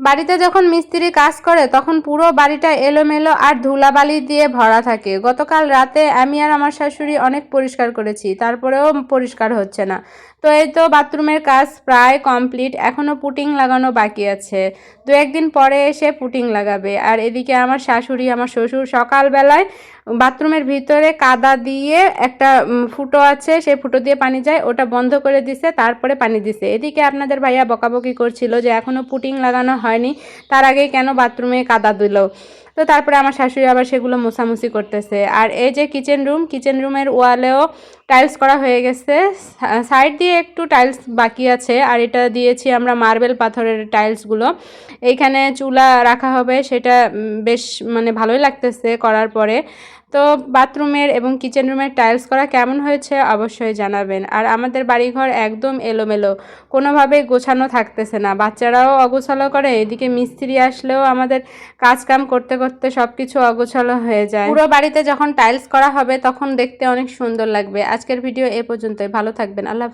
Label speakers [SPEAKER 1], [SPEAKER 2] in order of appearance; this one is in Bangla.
[SPEAKER 1] বাড়িতে যখন মিস্ত্রি কাজ করে তখন পুরো বাড়িটা এলোমেলো আর ধুলাবালি দিয়ে ভরা থাকে। গতকাল রাতে আমি আর আমার শাশুড়ি অনেক পরিষ্কার করেছি, তারপরেও পরিষ্কার হচ্ছে না। তো এই তো বাথরুমের কাজ প্রায় কমপ্লিট, এখনও পুটিং লাগানো বাকি আছে। 2-1 দিন পরে এসে পুটিং লাগাবে। আর এদিকে আমার শাশুড়ি আমার শ্বশুর সকালবেলায় বাথরুমের ভিতরে কাদা দিয়ে একটা ফুটো আছে, সেই ফুটো দিয়ে পানি যায়, ওটা বন্ধ করে দিছে, তারপরে পানি দিছে। এদিকে আপনাদের ভাইয়া বকাবকি করছিল যে এখনও পুটিং লাগানো হয়নি, তার আগেই কেন বাথরুমে কাদা দিল। তো তারপরে আমার শাশুড়ি আবার সেগুলো মোছামুছি করতেছে। আর এই যে কিচেন রুমের ওয়ালেও টাইলস করা হয়ে গেছে, সাইড দিয়ে একটু টাইলস বাকি আছে। আর এটা দিয়েছি আমরা মার্বেল পাথরের টাইলসগুলো। এইখানে চুলা রাখা হবে, সেটা বেশ মানে ভালোই লাগতেছে করার পরে। তো বাথরুমের এবং কিচেন রুমের টাইলস করা কেমন হয়েছে অবশ্যই জানাবেন। আর আমাদের বাড়িঘর একদম এলোমেলো, কোনোভাবেই গোছানো থাকতেছে না, বাচ্চারাও অগোছালো করে, এদিকে মিস্ত্রি আসলেও আমাদের কাজকাম করতে করতে সব কিছু অগোছালো হয়ে যায়। পুরো বাড়িতে যখন টাইলস করা হবে তখন দেখতে অনেক সুন্দর লাগবে। আজকের ভিডিও এ পর্যন্তই, ভালো থাকবেন, আল্লাহ।